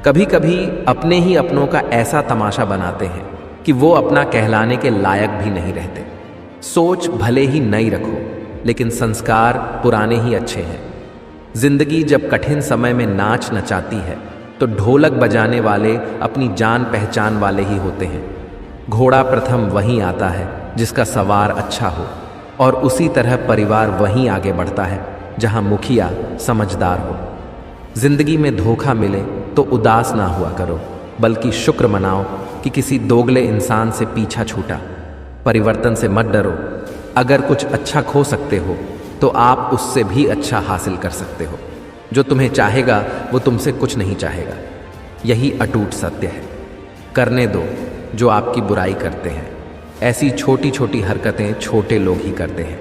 कभी कभी अपने ही अपनों का ऐसा तमाशा बनाते हैं कि वो अपना कहलाने के लायक भी नहीं रहते। सोच भले ही नई रखो, लेकिन संस्कार पुराने ही अच्छे हैं। जिंदगी जब कठिन समय में नाच नचाती है तो ढोलक बजाने वाले अपनी जान पहचान वाले ही होते हैं। घोड़ा प्रथम वहीं आता है जिसका सवार अच्छा हो, और उसी तरह परिवार वहीं आगे बढ़ता है जहां मुखिया समझदार हो। जिंदगी में धोखा मिले तो उदास ना हुआ करो, बल्कि शुक्र मनाओ कि किसी दोगले इंसान से पीछा छूटा। परिवर्तन से मत डरो। अगर कुछ अच्छा खो सकते हो तो आप उससे भी अच्छा हासिल कर सकते हो। जो तुम्हें चाहेगा वो तुमसे कुछ नहीं चाहेगा। यही अटूट सत्य है। करने दो जो आपकी बुराई करते हैं। ऐसी छोटी छोटी हरकतें छोटे लोग ही करते हैं।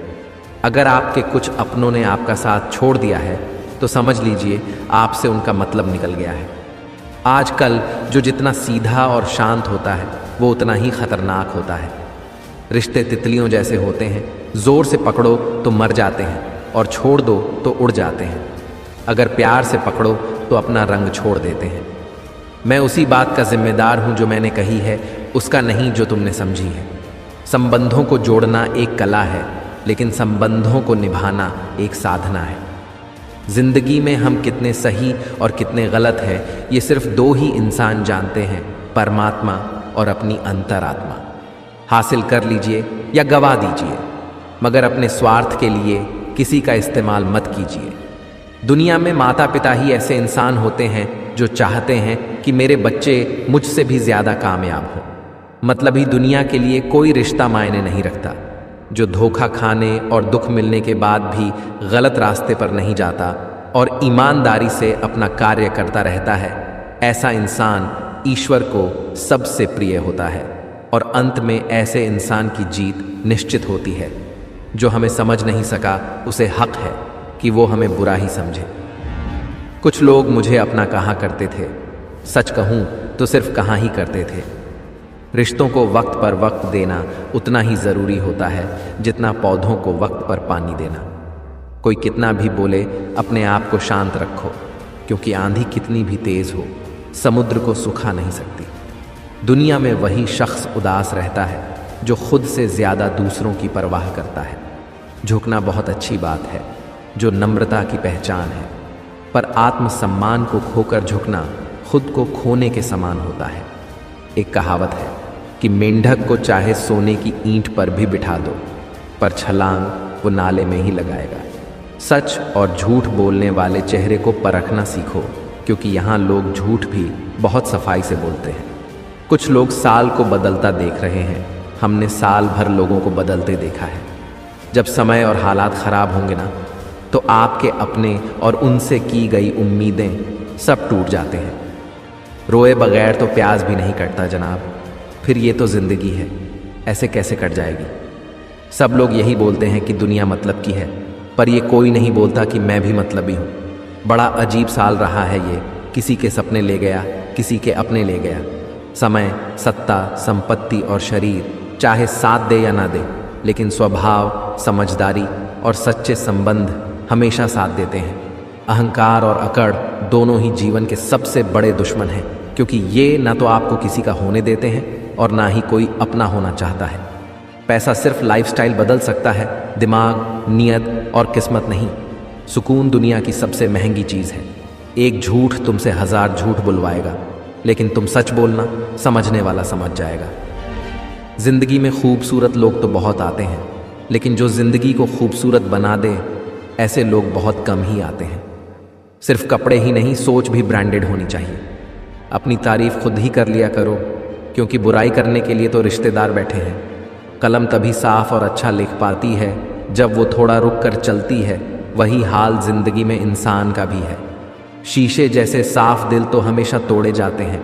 अगर आपके कुछ अपनों ने आपका साथ छोड़ दिया है तो समझ लीजिए आपसे उनका मतलब निकल गया है। आजकल जो जितना सीधा और शांत होता है वो उतना ही खतरनाक होता है। रिश्ते तितलियों जैसे होते हैं, जोर से पकड़ो तो मर जाते हैं और छोड़ दो तो उड़ जाते हैं। अगर प्यार से पकड़ो तो अपना रंग छोड़ देते हैं। मैं उसी बात का जिम्मेदार हूं जो मैंने कही है, उसका नहीं जो तुमने समझी है। संबंधों को जोड़ना एक कला है, लेकिन संबंधों को निभाना एक साधना है। जिंदगी में हम कितने सही और कितने गलत हैं ये सिर्फ दो ही इंसान जानते हैं, परमात्मा और अपनी अंतरात्मा। हासिल कर लीजिए या गवा दीजिए, मगर अपने स्वार्थ के लिए किसी का इस्तेमाल मत कीजिए। दुनिया में माता पिता ही ऐसे इंसान होते हैं जो चाहते हैं कि मेरे बच्चे मुझसे भी ज़्यादा कामयाब हों। मतलब ही दुनिया के लिए कोई रिश्ता मायने नहीं रखता। जो धोखा खाने और दुख मिलने के बाद भी गलत रास्ते पर नहीं जाता और ईमानदारी से अपना कार्य करता रहता है, ऐसा इंसान ईश्वर को सबसे प्रिय होता है। और अंत में ऐसे इंसान की जीत निश्चित होती है। जो हमें समझ नहीं सका उसे हक है कि वो हमें बुरा ही समझे। कुछ लोग मुझे अपना कहा करते थे, सच कहूँ तो सिर्फ कहा ही करते थे। रिश्तों को वक्त पर वक्त देना उतना ही ज़रूरी होता है जितना पौधों को वक्त पर पानी देना। कोई कितना भी बोले, अपने आप को शांत रखो, क्योंकि आंधी कितनी भी तेज़ हो समुद्र को सुखा नहीं सकती। दुनिया में वही शख्स उदास रहता है जो खुद से ज़्यादा दूसरों की परवाह करता है। झुकना बहुत अच्छी बात है, जो नम्रता की पहचान है, पर आत्मसम्मान को खोकर झुकना खुद को खोने के समान होता है। एक कहावत है कि मेंढक को चाहे सोने की ईंट पर भी बिठा दो, पर छलांग वो नाले में ही लगाएगा। सच और झूठ बोलने वाले चेहरे को परखना सीखो, क्योंकि यहाँ लोग झूठ भी बहुत सफाई से बोलते हैं। कुछ लोग साल को बदलता देख रहे हैं, हमने साल भर लोगों को बदलते देखा है। जब समय और हालात ख़राब होंगे ना, तो आपके अपने और उनसे की गई उम्मीदें सब टूट जाते हैं। रोए बगैर तो प्याज भी नहीं कटता जनाब। फिर ये तो ज़िंदगी है, ऐसे कैसे कट जाएगी। सब लोग यही बोलते हैं कि दुनिया मतलब की है, पर ये कोई नहीं बोलता कि मैं भी मतलबी हूँ। बड़ा अजीब साल रहा है ये, किसी के सपने ले गया, किसी के अपने ले गया। समय, सत्ता, संपत्ति और शरीर चाहे साथ दे या ना दे, लेकिन स्वभाव, समझदारी और सच्चे संबंध हमेशा साथ देते हैं। अहंकार और अकड़ दोनों ही जीवन के सबसे बड़े दुश्मन हैं, क्योंकि ये ना तो आपको किसी का होने देते हैं और ना ही कोई अपना होना चाहता है। पैसा सिर्फ लाइफस्टाइल बदल सकता है, दिमाग, नियत और किस्मत नहीं। सुकून दुनिया की सबसे महंगी चीज़ है। एक झूठ तुमसे 1000 झूठ बुलवाएगा, लेकिन तुम सच बोलना, समझने वाला समझ जाएगा। जिंदगी में खूबसूरत लोग तो बहुत आते हैं, लेकिन जो जिंदगी को खूबसूरत बना दे, ऐसे लोग बहुत कम ही आते हैं। सिर्फ कपड़े ही नहीं, सोच भी ब्रांडेड होनी चाहिए। अपनी तारीफ खुद ही कर लिया करो, क्योंकि बुराई करने के लिए तो रिश्तेदार बैठे हैं। कलम तभी साफ और अच्छा लिख पाती है जब वो थोड़ा रुक कर चलती है। वही हाल जिंदगी में इंसान का भी है। शीशे जैसे साफ दिल तो हमेशा तोड़े जाते हैं।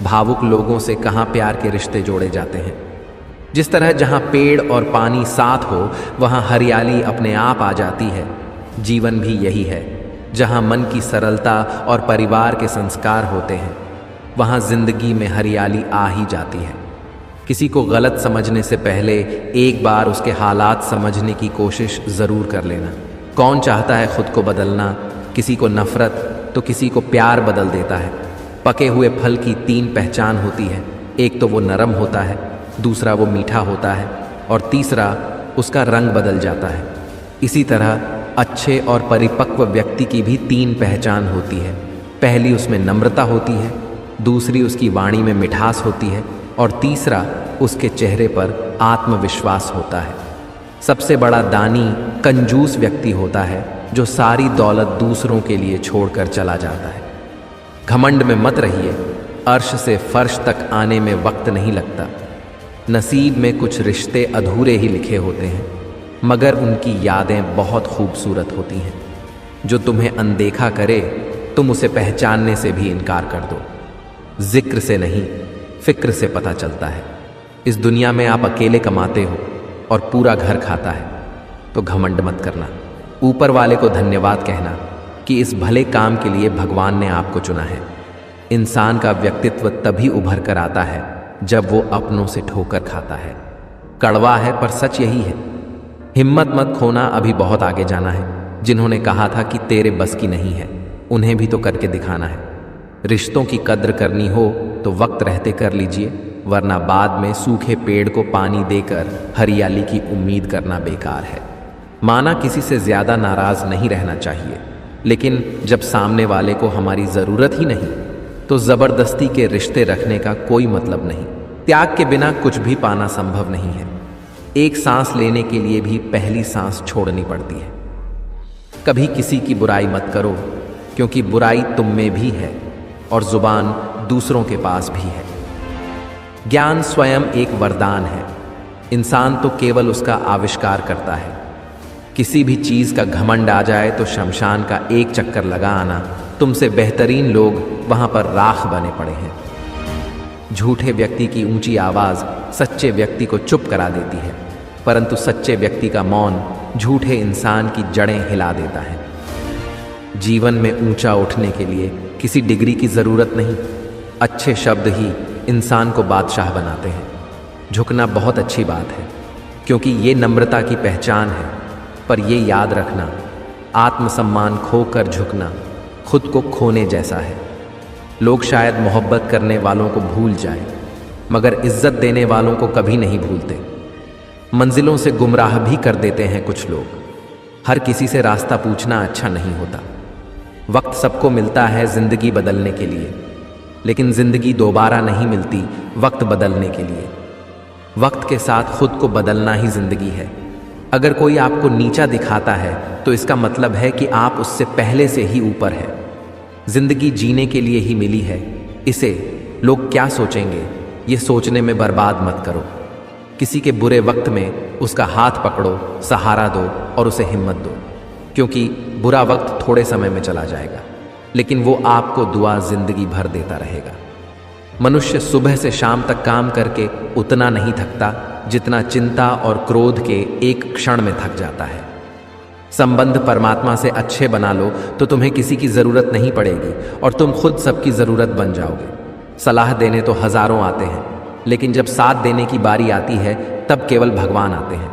भावुक लोगों से कहाँ प्यार के रिश्ते जोड़े जाते हैं। जिस तरह जहाँ पेड़ और पानी साथ हो, वहाँ हरियाली अपने आप आ जाती है। जीवन भी यही है, जहाँ मन की सरलता और परिवार के संस्कार होते हैं, वहाँ जिंदगी में हरियाली आ ही जाती है। किसी को गलत समझने से पहले एक बार उसके हालात समझने की कोशिश ज़रूर कर लेना। कौन चाहता है खुद को बदलना? किसी को नफ़रत तो किसी को प्यार बदल देता है। पके हुए फल की 3 पहचान होती है। एक तो वो नरम होता है, दूसरा वो मीठा होता है और तीसरा उसका रंग बदल जाता है। इसी तरह अच्छे और परिपक्व व्यक्ति की भी 3 पहचान होती है। पहली उसमें नम्रता होती है, दूसरी उसकी वाणी में मिठास होती है और तीसरा उसके चेहरे पर आत्मविश्वास होता है। सबसे बड़ा दानी कंजूस व्यक्ति होता है जो सारी दौलत दूसरों के लिए छोड़कर चला जाता है। घमंड में मत रहिए, अर्श से फर्श तक आने में वक्त नहीं लगता। नसीब में कुछ रिश्ते अधूरे ही लिखे होते हैं, मगर उनकी यादें बहुत खूबसूरत होती हैं। जो तुम्हें अनदेखा करे तुम उसे पहचानने से भी इनकार कर दो। जिक्र से नहीं, फिक्र से पता चलता है। इस दुनिया में आप अकेले कमाते हो और पूरा घर खाता है, तो घमंड मत करना। ऊपर वाले को धन्यवाद कहना कि इस भले काम के लिए भगवान ने आपको चुना है। इंसान का व्यक्तित्व तभी उभर कर आता है जब वो अपनों से ठोकर खाता है। कड़वा है पर सच यही है। हिम्मत मत खोना, अभी बहुत आगे जाना है। जिन्होंने कहा था कि तेरे बस की नहीं है, उन्हें भी तो करके दिखाना है। रिश्तों की कद्र करनी हो तो वक्त रहते कर लीजिए, वरना बाद में सूखे पेड़ को पानी देकर हरियाली की उम्मीद करना बेकार है। माना किसी से ज़्यादा नाराज़ नहीं रहना चाहिए, लेकिन जब सामने वाले को हमारी ज़रूरत ही नहीं तो ज़बरदस्ती के रिश्ते रखने का कोई मतलब नहीं। त्याग के बिना कुछ भी पाना संभव नहीं है। एक सांस लेने के लिए भी पहली सांस छोड़नी पड़ती है। कभी किसी की बुराई मत करो, क्योंकि बुराई तुम में भी है और जुबान दूसरों के पास भी है। ज्ञान स्वयं एक वरदान है। इंसान तो केवल उसका आविष्कार करता है। किसी भी चीज़ का घमंड आ जाए तो शमशान का एक चक्कर लगा आना, तुमसे बेहतरीन लोग वहां पर राख बने पड़े हैं। झूठे व्यक्ति की ऊंची आवाज़ सच्चे व्यक्ति को चुप करा देती है, परंतु सच्चे व्यक्ति का मौन झूठे इंसान की जड़ें हिला देता है। जीवन में ऊंचा उठने के लिए किसी डिग्री की ज़रूरत नहीं, अच्छे शब्द ही इंसान को बादशाह बनाते हैं। झुकना बहुत अच्छी बात है, क्योंकि ये नम्रता की पहचान है, पर ये याद रखना, आत्मसम्मान खोकर झुकना खुद को खोने जैसा है। लोग शायद मोहब्बत करने वालों को भूल जाएं, मगर इज्जत देने वालों को कभी नहीं भूलते। मंजिलों से गुमराह भी कर देते हैं कुछ लोग। हर किसी से रास्ता पूछना अच्छा नहीं होता। वक्त सबको मिलता है ज़िंदगी बदलने के लिए, लेकिन ज़िंदगी दोबारा नहीं मिलती वक्त बदलने के लिए। वक्त के साथ खुद को बदलना ही ज़िंदगी है। अगर कोई आपको नीचा दिखाता है तो इसका मतलब है कि आप उससे पहले से ही ऊपर है। ज़िंदगी जीने के लिए ही मिली है, इसे लोग क्या सोचेंगे ये सोचने में बर्बाद मत करो। किसी के बुरे वक्त में उसका हाथ पकड़ो, सहारा दो और उसे हिम्मत दो, क्योंकि बुरा वक्त थोड़े समय में चला जाएगा, लेकिन वो आपको दुआ जिंदगी भर देता रहेगा। मनुष्य सुबह से शाम तक काम करके उतना नहीं थकता जितना चिंता और क्रोध के एक क्षण में थक जाता है। संबंध परमात्मा से अच्छे बना लो तो तुम्हें किसी की ज़रूरत नहीं पड़ेगी और तुम खुद सबकी ज़रूरत बन जाओगे। सलाह देने तो हज़ारों आते हैं, लेकिन जब साथ देने की बारी आती है तब केवल भगवान आते हैं।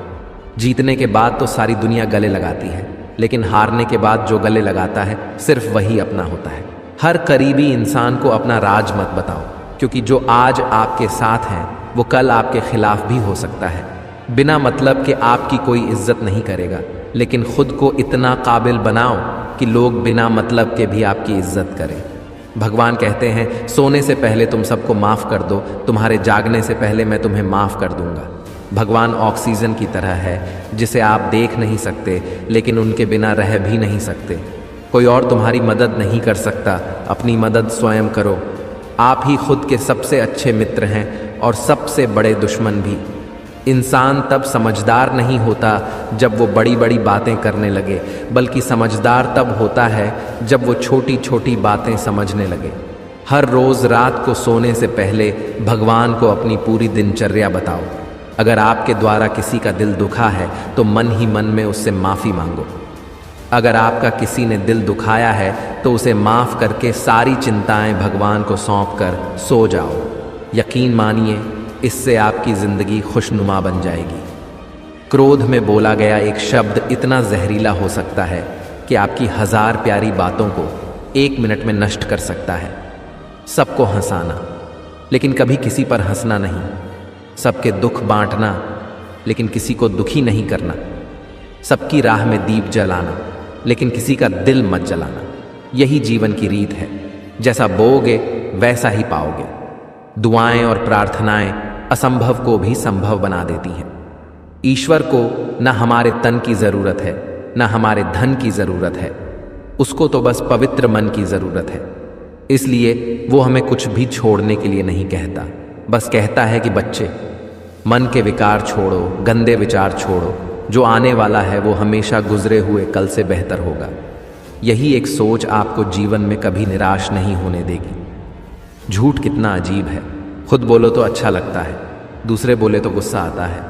जीतने के बाद तो सारी दुनिया गले लगाती है, लेकिन हारने के बाद जो गले लगाता है सिर्फ वही अपना होता है। हर करीबी इंसान को अपना राज मत बताओ, क्योंकि जो आज आपके साथ हैं वो कल आपके खिलाफ भी हो सकता है। बिना मतलब के आपकी कोई इज्जत नहीं करेगा, लेकिन खुद को इतना काबिल बनाओ कि लोग बिना मतलब के भी आपकी इज्जत करें। भगवान कहते हैं, सोने से पहले तुम सबको माफ़ कर दो, तुम्हारे जागने से पहले मैं तुम्हें माफ़ कर दूंगा। भगवान ऑक्सीजन की तरह है जिसे आप देख नहीं सकते, लेकिन उनके बिना रह भी नहीं सकते। कोई और तुम्हारी मदद नहीं कर सकता, अपनी मदद स्वयं करो। आप ही खुद के सबसे अच्छे मित्र हैं और सबसे बड़े दुश्मन भी। इंसान तब समझदार नहीं होता जब वो बड़ी बड़ी बातें करने लगे, बल्कि समझदार तब होता है जब वो छोटी छोटी बातें समझने लगे। हर रोज़ रात को सोने से पहले भगवान को अपनी पूरी दिनचर्या बताओ। अगर आपके द्वारा किसी का दिल दुखा है तो मन ही मन में उससे माफ़ी मांगो। अगर आपका किसी ने दिल दुखाया है तो उसे माफ़ करके सारी चिंताएं भगवान को सौंप कर सो जाओ। यकीन मानिए, इससे आपकी ज़िंदगी खुशनुमा बन जाएगी। क्रोध में बोला गया एक शब्द इतना जहरीला हो सकता है कि आपकी 1000 प्यारी बातों को 1 मिनट में नष्ट कर सकता है। सबको हंसाना लेकिन कभी किसी पर हंसना नहीं, सबके दुख बांटना लेकिन किसी को दुखी नहीं करना, सबकी राह में दीप जलाना लेकिन किसी का दिल मत जलाना। यही जीवन की रीत है, जैसा बोओगे वैसा ही पाओगे। दुआएं और प्रार्थनाएं असंभव को भी संभव बना देती हैं। ईश्वर को न हमारे तन की ज़रूरत है, न हमारे धन की ज़रूरत है, उसको तो बस पवित्र मन की ज़रूरत है। इसलिए वो हमें कुछ भी छोड़ने के लिए नहीं कहता, बस कहता है कि बच्चे, मन के विकार छोड़ो, गंदे विचार छोड़ो, जो आने वाला है वो हमेशा गुजरे हुए कल से बेहतर होगा। यही एक सोच आपको जीवन में कभी निराश नहीं होने देगी। झूठ कितना अजीब है, खुद बोलो तो अच्छा लगता है, दूसरे बोले तो गुस्सा आता है।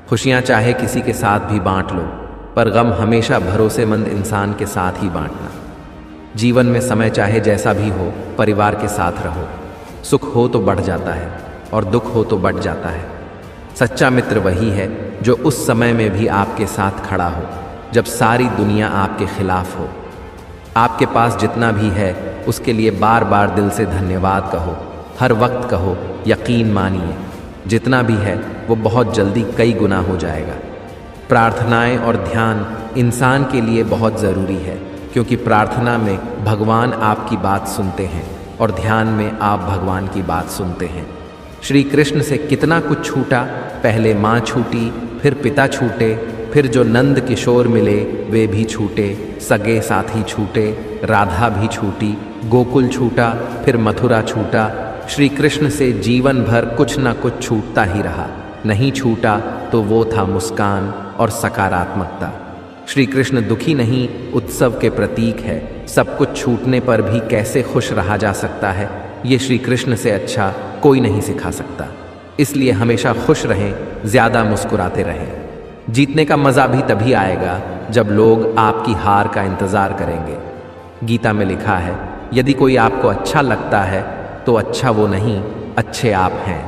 खुशियाँ चाहे किसी के साथ भी बांट लो, पर गम हमेशा भरोसेमंद इंसान के साथ ही बांटना। जीवन में समय चाहे जैसा भी हो, परिवार के साथ रहो। सुख हो तो बढ़ जाता है और दुख हो तो बढ़ जाता है। सच्चा मित्र वही है जो उस समय में भी आपके साथ खड़ा हो, जब सारी दुनिया आपके खिलाफ हो। आपके पास जितना भी है उसके लिए बार बार दिल से धन्यवाद कहो, हर वक्त कहो, यकीन मानिए जितना भी है वो बहुत जल्दी कई गुना हो जाएगा। प्रार्थनाएं और ध्यान इंसान के लिए बहुत ज़रूरी है, क्योंकि प्रार्थना में भगवान आपकी बात सुनते हैं और ध्यान में आप भगवान की बात सुनते हैं। श्री कृष्ण से कितना कुछ छूटा, पहले माँ छूटी, फिर पिता छूटे, फिर जो नंद किशोर मिले वे भी छूटे, सगे साथी छूटे, राधा भी छूटी, गोकुल छूटा, फिर मथुरा छूटा। श्री कृष्ण से जीवन भर कुछ ना कुछ छूटता ही रहा। नहीं छूटा तो वो था मुस्कान और सकारात्मकता। श्री कृष्ण दुखी नहीं, उत्सव के प्रतीक है। सब कुछ छूटने पर भी कैसे खुश रहा जा सकता है, ये श्री कृष्ण से अच्छा कोई नहीं सिखा सकता। इसलिए हमेशा खुश रहें, ज़्यादा मुस्कुराते रहें। जीतने का मज़ा भी तभी आएगा जब लोग आपकी हार का इंतज़ार करेंगे। गीता में लिखा है, यदि कोई आपको अच्छा लगता है तो अच्छा वो नहीं, अच्छे आप हैं।